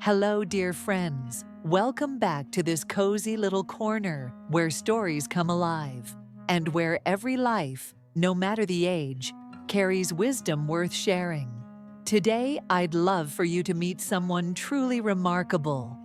Hello, dear friends. Welcome back to this cozy little corner where stories come alive and where every life, no matter the age, carries wisdom worth sharing. Today, I'd love for you to meet someone truly remarkable,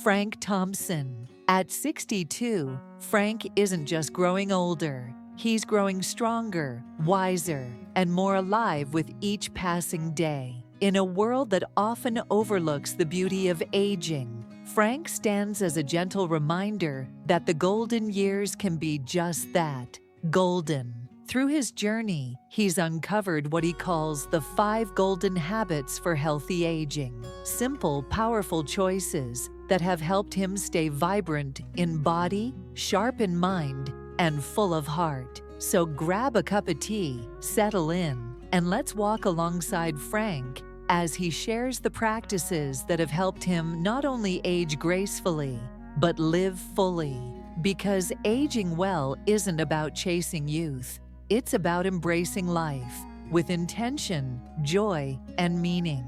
Frank Thompson. At 62, Frank isn't just growing older. He's growing stronger, wiser, and more alive with each passing day. In a world that often overlooks the beauty of aging, Frank stands as a gentle reminder that the golden years can be just that, golden. Through his journey, he's uncovered what he calls the 5 golden habits for healthy aging. Simple, powerful choices that have helped him stay vibrant in body, sharp in mind, and full of heart. So grab a cup of tea, settle in, and let's walk alongside Frank as he shares the practices that have helped him not only age gracefully, but live fully. Because aging well isn't about chasing youth. It's about embracing life with intention, joy, and meaning.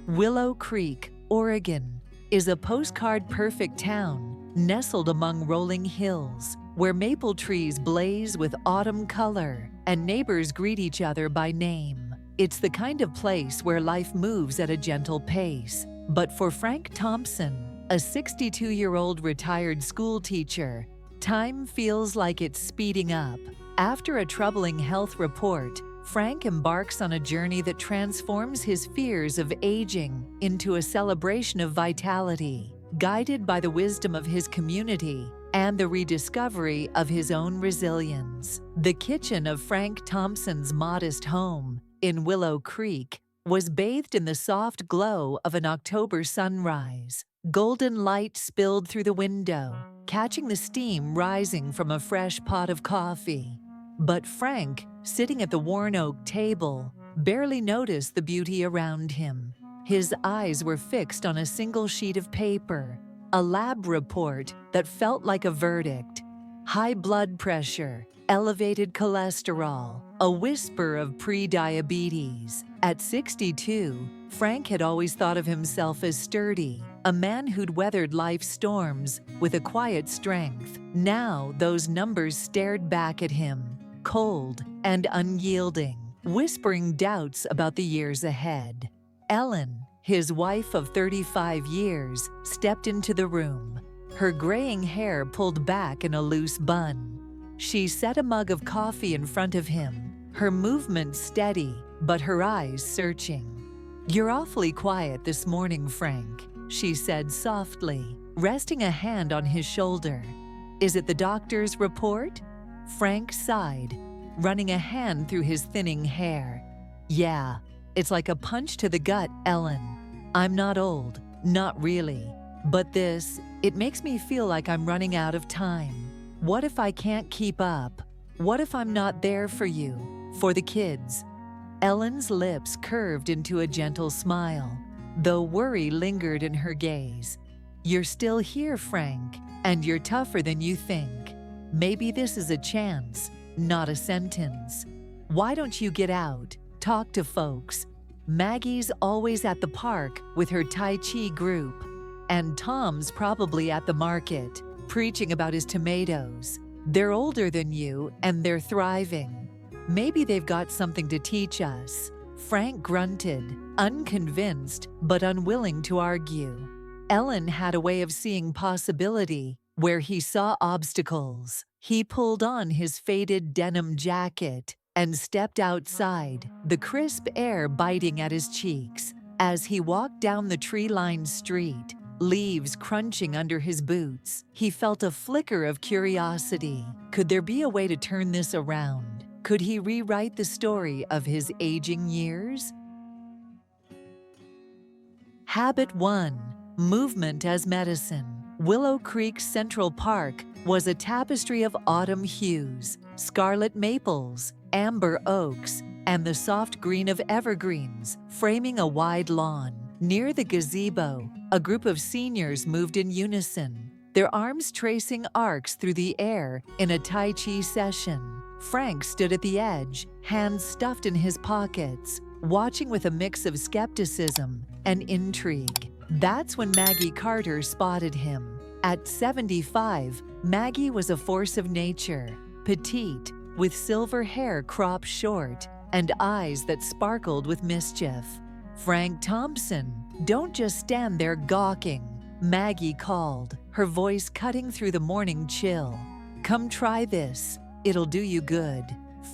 Willow Creek, Oregon, is a postcard-perfect town nestled among rolling hills, where maple trees blaze with autumn color and neighbors greet each other by name. It's the kind of place where life moves at a gentle pace. But for Frank Thompson, a 62-year-old retired school teacher, time feels like it's speeding up. After a troubling health report, Frank embarks on a journey that transforms his fears of aging into a celebration of vitality, guided by the wisdom of his community and the rediscovery of his own resilience. The kitchen of Frank Thompson's modest home in Willow Creek was bathed in the soft glow of an October sunrise. Golden light spilled through the window, catching the steam rising from a fresh pot of coffee. But Frank, sitting at the worn oak table, barely noticed the beauty around him. His eyes were fixed on a single sheet of paper, a lab report that felt like a verdict. High blood pressure, elevated cholesterol, a whisper of pre-diabetes. At 62, Frank had always thought of himself as sturdy, a man who'd weathered life's storms with a quiet strength. Now those numbers stared back at him, cold and unyielding, whispering doubts about the years ahead. Ellen, his wife of 35 years, stepped into the room, her graying hair pulled back in a loose bun. She set a mug of coffee in front of him, her movements steady, but her eyes searching. "You're awfully quiet this morning, Frank," she said softly, resting a hand on his shoulder. "Is it the doctor's report?" Frank sighed, running a hand through his thinning hair. "Yeah, it's like a punch to the gut, Ellen. I'm not old, not really. But it makes me feel like I'm running out of time. What if I can't keep up? What if I'm not there for you, for the kids?" Ellen's lips curved into a gentle smile, though worry lingered in her gaze. "You're still here, Frank, and you're tougher than you think. Maybe this is a chance, not a sentence. Why don't you get out, talk to folks? Maggie's always at the park with her Tai Chi group, and Tom's probably at the market, preaching about his tomatoes. They're older than you, and they're thriving. Maybe they've got something to teach us." Frank grunted, unconvinced but unwilling to argue. Ellen had a way of seeing possibility where he saw obstacles. He pulled on his faded denim jacket and stepped outside, the crisp air biting at his cheeks. As he walked down the tree-lined street, leaves crunching under his boots, he felt a flicker of curiosity. Could there be a way to turn this around? Could he rewrite the story of his aging years? Habit 1. Movement as medicine. Willow Creek Central Park was a tapestry of autumn hues, scarlet maples, amber oaks, and the soft green of evergreens, framing a wide lawn. Near the gazebo, a group of seniors moved in unison, their arms tracing arcs through the air in a Tai Chi session. Frank stood at the edge, hands stuffed in his pockets, watching with a mix of skepticism and intrigue. That's when Maggie Carter spotted him. At 75, Maggie was a force of nature, petite, with silver hair cropped short and eyes that sparkled with mischief. "Frank Thompson, don't just stand there gawking," Maggie called, her voice cutting through the morning chill. "Come try this. It'll do you good."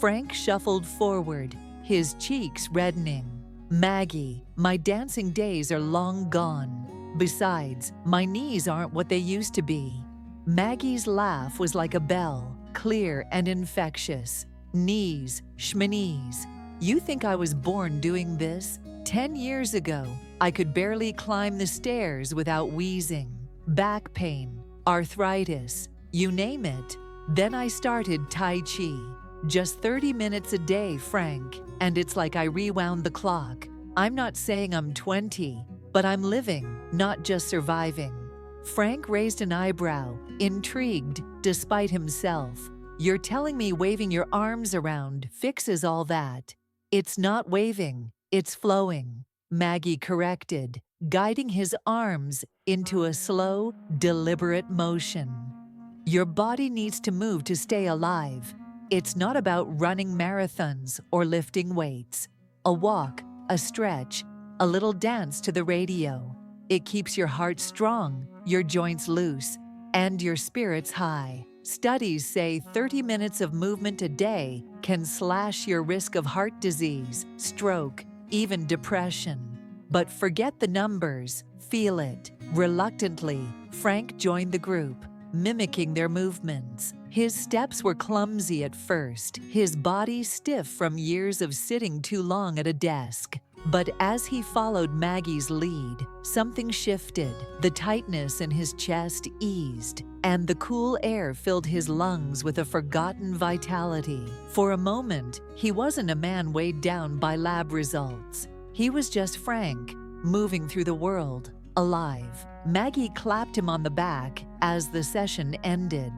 Frank shuffled forward, his cheeks reddening. "Maggie, my dancing days are long gone. Besides, my knees aren't what they used to be." Maggie's laugh was like a bell, clear and infectious. "Knees, schmanies. You think I was born doing this? 10 years ago, I could barely climb the stairs without wheezing. Back pain, arthritis, you name it. Then I started Tai Chi. Just 30 minutes a day, Frank, and it's like I rewound the clock. I'm not saying I'm 20, but I'm living, not just surviving." Frank raised an eyebrow, intrigued despite himself. "You're telling me waving your arms around fixes all that?" "It's not waving, it's flowing," Maggie corrected, guiding his arms into a slow, deliberate motion. "Your body needs to move to stay alive. It's not about running marathons or lifting weights. A walk, a stretch, a little dance to the radio. It keeps your heart strong, your joints loose, and your spirits high. Studies say 30 minutes of movement a day can slash your risk of heart disease, stroke, even depression. But forget the numbers, feel it." Reluctantly, Frank joined the group, mimicking their movements. His steps were clumsy at first, his body stiff from years of sitting too long at a desk. But as he followed Maggie's lead, something shifted. The tightness in his chest eased, and the cool air filled his lungs with a forgotten vitality. For a moment, he wasn't a man weighed down by lab results. He was just Frank, moving through the world, alive. Maggie clapped him on the back as the session ended.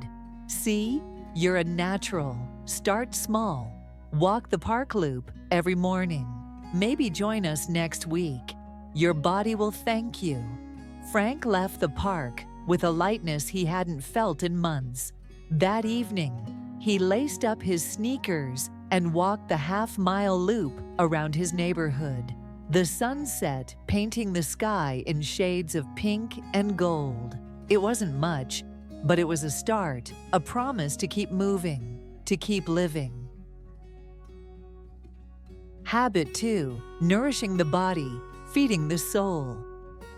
"See? You're a natural. Start small. Walk the park loop every morning. Maybe join us next week. Your body will thank you." Frank left the park with a lightness he hadn't felt in months. That evening, he laced up his sneakers and walked the half-mile loop around his neighborhood. The sun set, painting the sky in shades of pink and gold. It wasn't much, but it was a start, a promise to keep moving, to keep living. Habit 2. Nourishing the body, feeding the soul.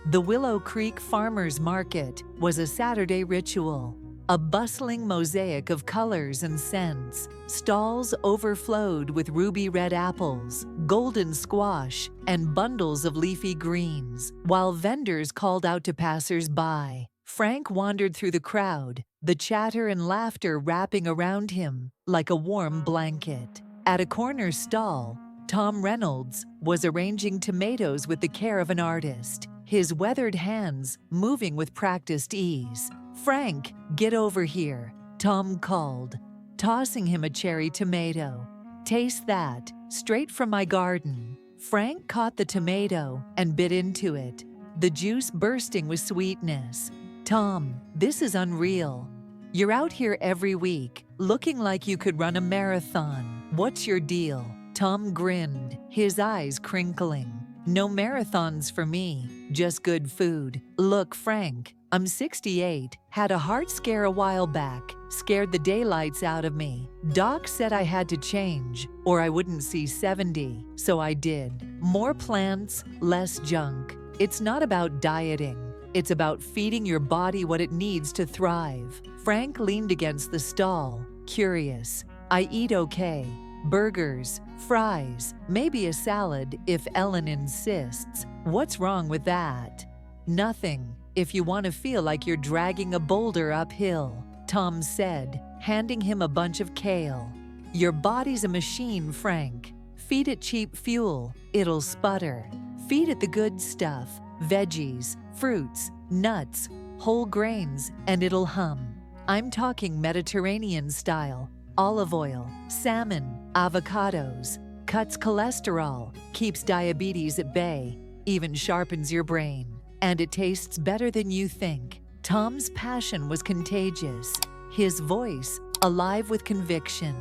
The Willow Creek Farmers Market was a Saturday ritual, a bustling mosaic of colors and scents. Stalls overflowed with ruby red apples, golden squash, and bundles of leafy greens, while vendors called out to passers-by. Frank wandered through the crowd, the chatter and laughter wrapping around him like a warm blanket. At a corner stall, Tom Reynolds was arranging tomatoes with the care of an artist, his weathered hands moving with practiced ease. "Frank, get over here," Tom called, tossing him a cherry tomato. "Taste that, straight from my garden." Frank caught the tomato and bit into it, the juice bursting with sweetness. "Tom, this is unreal. You're out here every week, looking like you could run a marathon. What's your deal?" Tom grinned, his eyes crinkling. "No marathons for me, just good food." "Look, Frank, I'm 68, had a heart scare a while back, scared the daylights out of me. Doc said I had to change, or I wouldn't see 70, so I did. More plants, less junk. It's not about dieting. It's about feeding your body what it needs to thrive." Frank leaned against the stall, curious. "I eat okay. Burgers, fries, maybe a salad if Ellen insists. What's wrong with that?" "Nothing, if you want to feel like you're dragging a boulder uphill," Tom said, handing him a bunch of kale. "Your body's a machine, Frank. Feed it cheap fuel, it'll sputter. Feed it the good stuff, veggies, fruits, nuts, whole grains, and it'll hum. I'm talking Mediterranean style. Olive oil, salmon, avocados. cuts cholesterol, keeps diabetes at bay, even sharpens your brain. And it tastes better than you think. Tom's passion was contagious, his voice alive with conviction.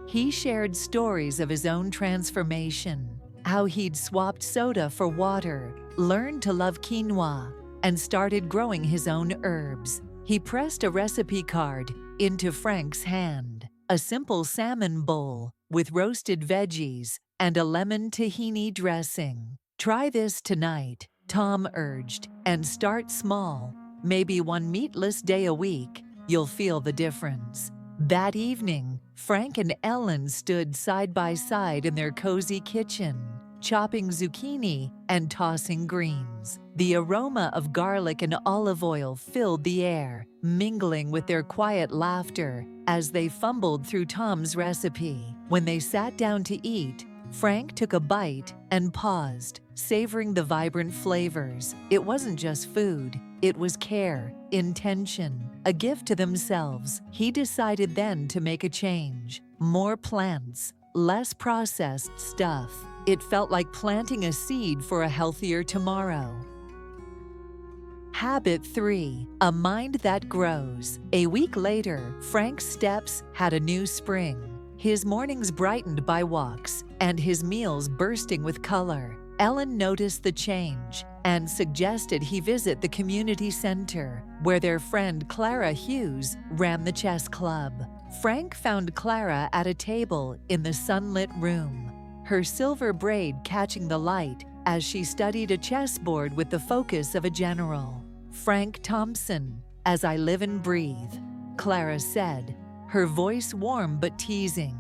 He shared stories of his own transformation, how he'd swapped soda for water, learned to love quinoa, and started growing his own herbs. He pressed a recipe card into Frank's hand, a simple salmon bowl with roasted veggies and a lemon tahini dressing. "Try this tonight," Tom urged, "and start small. Maybe one meatless day a week. You'll feel the difference." That evening, Frank and Ellen stood side by side in their cozy kitchen, chopping zucchini and tossing greens. The aroma of garlic and olive oil filled the air, mingling with their quiet laughter as they fumbled through Tom's recipe. When they sat down to eat, Frank took a bite and paused, savoring the vibrant flavors. It wasn't just food, it was care, intention, a gift to themselves. He decided then to make a change. More plants, less processed stuff. It felt like planting a seed for a healthier tomorrow. Habit 3. A mind that grows. A week later, Frank's steps had a new spring. His mornings brightened by walks, and his meals bursting with color. Ellen noticed the change and suggested he visit the community center, where their friend Clara Hughes ran the chess club. Frank found Clara at a table in the sunlit room, her silver braid catching the light as she studied a chessboard with the focus of a general. "Frank Thompson, as I live and breathe," Clara said, her voice warm but teasing.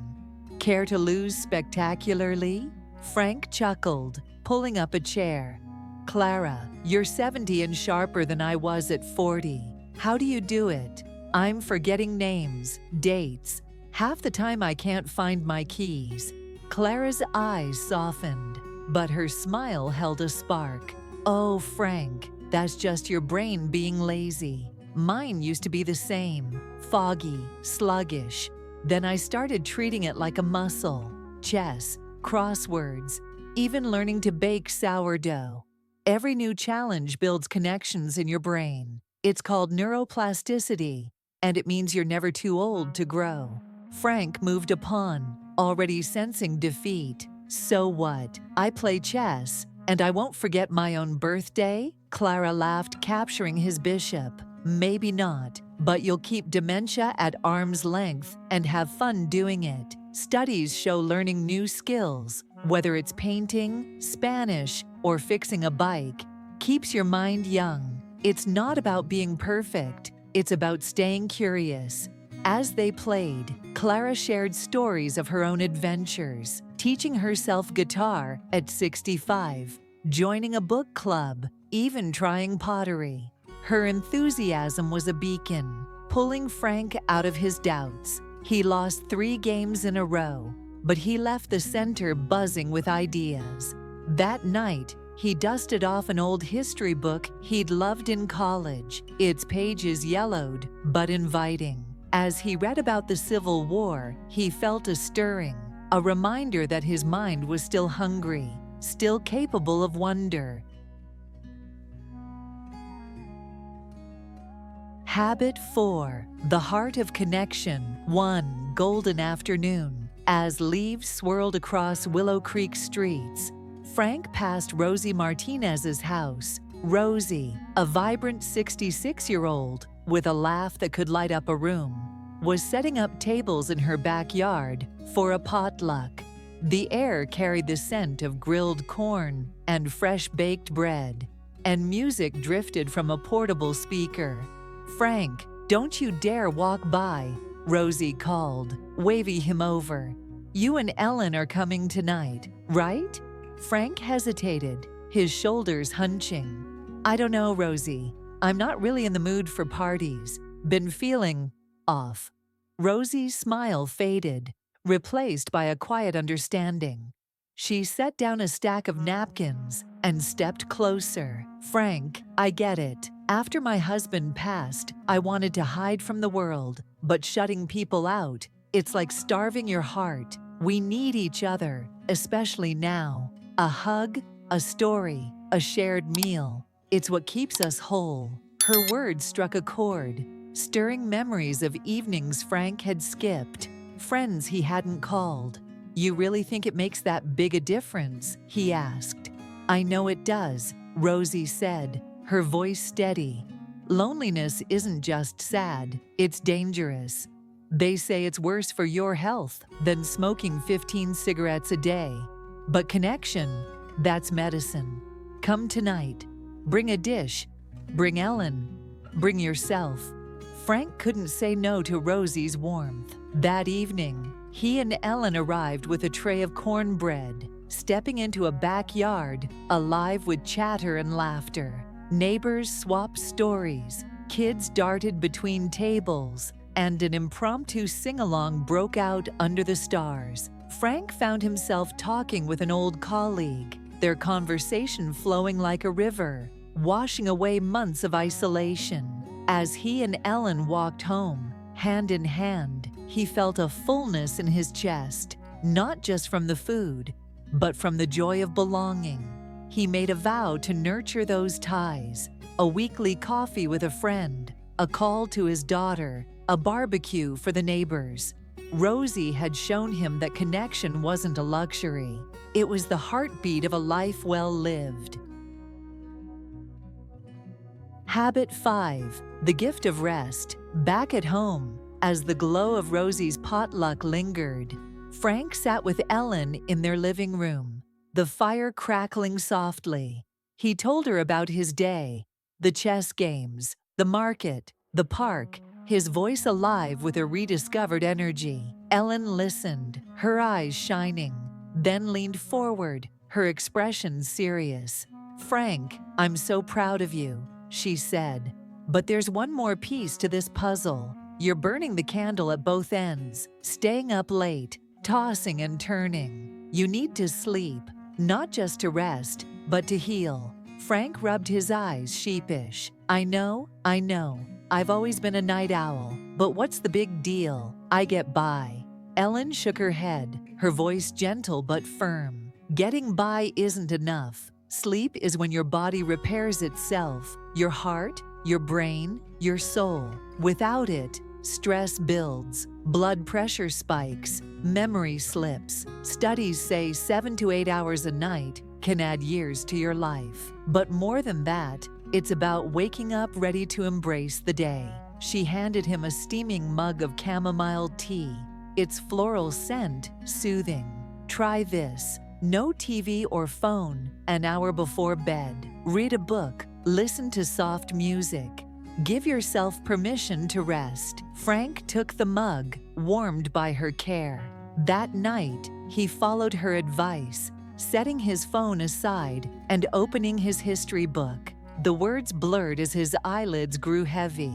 "Care to lose spectacularly?" Frank chuckled, pulling up a chair. "Clara, you're 70 and sharper than I was at 40. How do you do it? I'm forgetting names, dates. Half the time I can't find my keys." Clara's eyes softened, but her smile held a spark. "Oh, Frank, that's just your brain being lazy. Mine used to be the same, foggy, sluggish. Then I started treating it like a muscle. Chess, crosswords, even learning to bake sourdough. Every new challenge builds connections in your brain. It's called neuroplasticity, and it means you're never too old to grow." Frank moved a pawn, already sensing defeat. "So what? I play chess, and I won't forget my own birthday?" Clara laughed, capturing his bishop. "Maybe not, but you'll keep dementia at arm's length and have fun doing it. Studies show learning new skills, whether it's painting, Spanish, or fixing a bike, keeps your mind young. It's not about being perfect, it's about staying curious." As they played, Clara shared stories of her own adventures, teaching herself guitar at 65, joining a book club, even trying pottery. Her enthusiasm was a beacon, pulling Frank out of his doubts. He lost 3 games in a row, but he left the center buzzing with ideas. That night, he dusted off an old history book he'd loved in college, its pages yellowed but inviting. As he read about the Civil War, he felt a stirring, a reminder that his mind was still hungry, still capable of wonder. Habit 4. The Heart of Connection. One golden afternoon, as leaves swirled across Willow Creek streets, Frank passed Rosie Martinez's house. Rosie, a vibrant 66-year-old with a laugh that could light up a room, was setting up tables in her backyard for a potluck. The air carried the scent of grilled corn and fresh baked bread, and music drifted from a portable speaker. "Frank, don't you dare walk by," Rosie called, waving him over. "You and Ellen are coming tonight, right?" Frank hesitated, his shoulders hunching. "I don't know, Rosie. I'm not really in the mood for parties. Been feeling off." Rosie's smile faded, replaced by a quiet understanding. She set down a stack of napkins and stepped closer. "Frank, I get it. After my husband passed, I wanted to hide from the world, but shutting people out, it's like starving your heart. We need each other, especially now. A hug, a story, a shared meal. It's what keeps us whole. Her words struck a chord, stirring memories of evenings Frank had skipped, friends he hadn't called. "You really think it makes that big a difference?" he asked. "I know it does," Rosie said, her voice steady. "Loneliness isn't just sad, it's dangerous. They say it's worse for your health than smoking 15 cigarettes a day. But connection, that's medicine. Come tonight. Bring a dish. Bring Ellen. Bring yourself." Frank couldn't say no to Rosie's warmth. That evening, he and Ellen arrived with a tray of cornbread, stepping into a backyard alive with chatter and laughter. Neighbors swapped stories, kids darted between tables, and an impromptu sing-along broke out under the stars. Frank found himself talking with an old colleague, their conversation flowing like a river, washing away months of isolation. As he and Ellen walked home, hand in hand, he felt a fullness in his chest, not just from the food, but from the joy of belonging. He made a vow to nurture those ties, a weekly coffee with a friend, a call to his daughter, a barbecue for the neighbors. Rosie had shown him that connection wasn't a luxury. It was the heartbeat of a life well lived. Habit 5. The gift of rest. Back at home, as the glow of Rosie's potluck lingered, Frank sat with Ellen in their living room, the fire crackling softly. He told her about his day, the chess games, the market, the park, his voice alive with a rediscovered energy. Ellen listened, her eyes shining, then leaned forward, her expression serious. "Frank, I'm so proud of you," she said. "But there's one more piece to this puzzle. You're burning the candle at both ends, staying up late, tossing and turning. You need to sleep, not just to rest, but to heal." Frank rubbed his eyes sheepish. I know. I've always been a night owl, but what's the big deal? I get by." Ellen shook her head, her voice gentle but firm. "Getting by isn't enough. Sleep is when your body repairs itself, your heart, your brain, your soul. Without it, stress builds, blood pressure spikes, memory slips. Studies say 7 to 8 hours a night can add years to your life. But more than that, it's about waking up ready to embrace the day." She handed him a steaming mug of chamomile tea, its floral scent soothing. "Try this. No TV or phone an hour before bed. Read a book, listen to soft music. Give yourself permission to rest." Frank took the mug, warmed by her care. That night, he followed her advice, setting his phone aside and opening his history book. The words blurred as his eyelids grew heavy,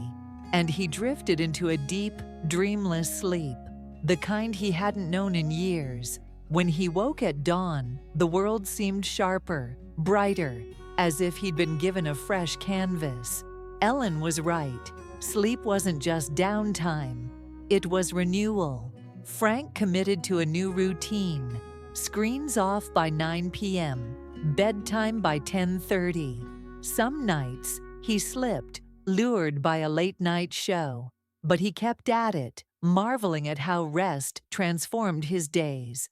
and he drifted into a deep, dreamless sleep, the kind he hadn't known in years. When he woke at dawn, the world seemed sharper, brighter, as if he'd been given a fresh canvas. Ellen was right. Sleep wasn't just downtime. It was renewal. Frank committed to a new routine. Screens off by 9 p.m., bedtime by 10:30. Some nights, he slipped, lured by a late-night show, but he kept at it, marveling at how rest transformed his days.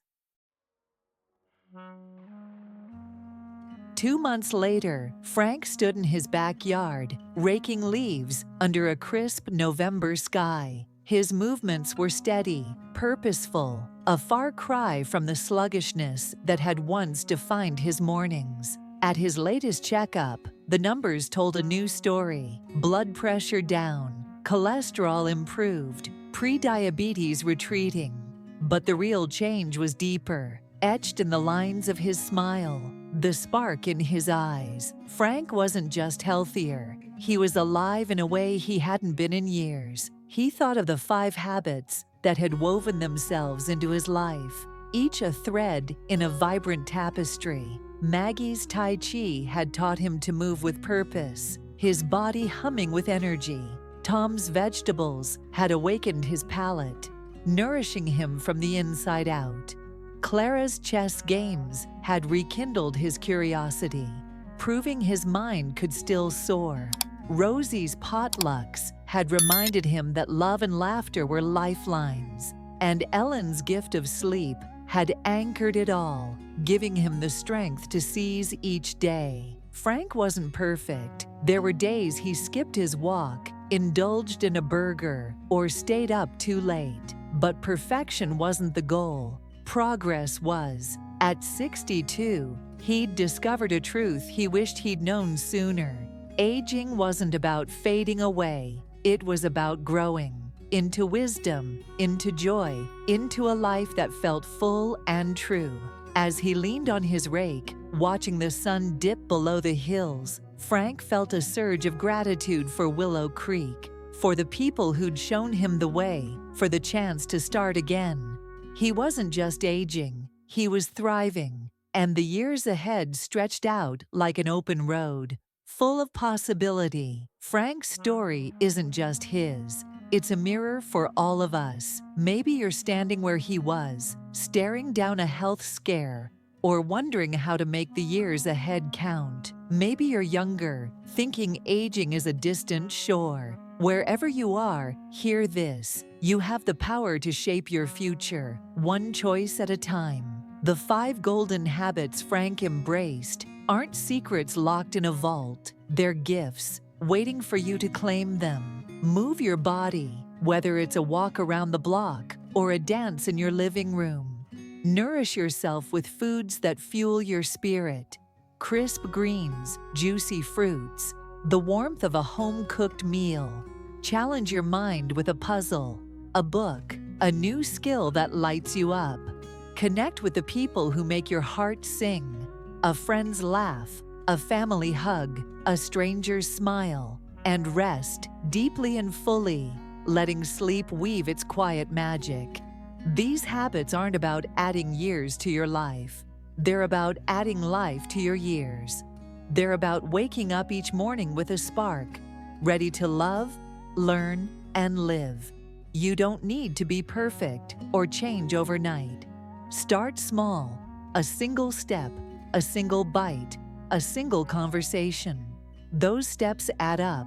2 months later, Frank stood in his backyard, raking leaves under a crisp November sky. His movements were steady, purposeful, a far cry from the sluggishness that had once defined his mornings. At his latest checkup, the numbers told a new story. Blood pressure down, cholesterol improved, pre-diabetes retreating. But the real change was deeper, etched in the lines of his smile, the spark in his eyes. Frank wasn't just healthier, he was alive in a way he hadn't been in years. He thought of the 5 habits that had woven themselves into his life, each a thread in a vibrant tapestry. Maggie's Tai Chi had taught him to move with purpose, his body humming with energy. Tom's vegetables had awakened his palate, nourishing him from the inside out. Clara's chess games had rekindled his curiosity, proving his mind could still soar. Rosie's potlucks had reminded him that love and laughter were lifelines, and Ellen's gift of sleep had anchored it all, giving him the strength to seize each day. Frank wasn't perfect. There were days he skipped his walk, indulged in a burger, or stayed up too late. But perfection wasn't the goal. Progress was. At 62, he'd discovered a truth he wished he'd known sooner. Aging wasn't about fading away. It was about growing into wisdom, into joy, into a life that felt full and true. As he leaned on his rake, watching the sun dip below the hills, Frank felt a surge of gratitude for Willow Creek, for the people who'd shown him the way, for the chance to start again. He wasn't just aging, he was thriving, and the years ahead stretched out like an open road, full of possibility. Frank's story isn't just his. It's a mirror for all of us. Maybe you're standing where he was, staring down a health scare, or wondering how to make the years ahead count. Maybe you're younger, thinking aging is a distant shore. Wherever you are, hear this. You have the power to shape your future, one choice at a time. The 5 golden habits Frank embraced aren't secrets locked in a vault. They're gifts, waiting for you to claim them. Move your body, whether it's a walk around the block or a dance in your living room. Nourish yourself with foods that fuel your spirit. Crisp greens, juicy fruits, the warmth of a home-cooked meal. Challenge your mind with a puzzle, a book, a new skill that lights you up. Connect with the people who make your heart sing. A friend's laugh, a family hug, a stranger's smile. And rest deeply and fully, letting sleep weave its quiet magic. These habits aren't about adding years to your life. They're about adding life to your years. They're about waking up each morning with a spark, ready to love, learn, and live. You don't need to be perfect or change overnight. Start small, a single step, a single bite, a single conversation. Those steps add up,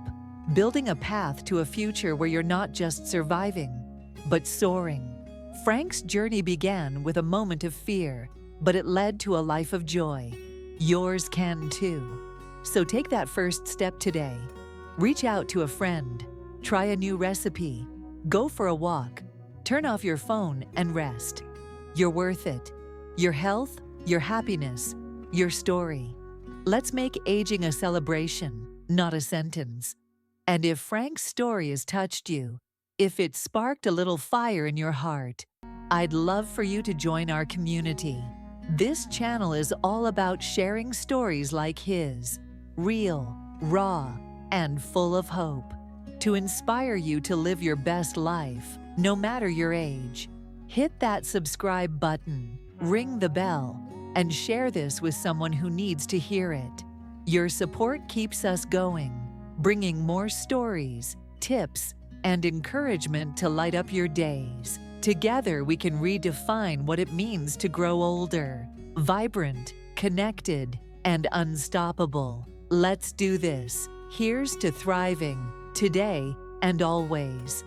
building a path to a future where you're not just surviving, but soaring. Frank's journey began with a moment of fear, but it led to a life of joy. Yours can too. So take that first step today. Reach out to a friend, try a new recipe, go for a walk, turn off your phone and rest. You're worth it. Your health, your happiness, your story. Let's make aging a celebration, not a sentence. And if Frank's story has touched you, if it sparked a little fire in your heart, I'd love for you to join our community. This channel is all about sharing stories like his, real, raw, and full of hope, to inspire you to live your best life, no matter your age. Hit that subscribe button, ring the bell, and share this with someone who needs to hear it. Your support keeps us going, bringing more stories, tips, and encouragement to light up your days. Together, we can redefine what it means to grow older, vibrant, connected, and unstoppable. Let's do this. Here's to thriving, today and always.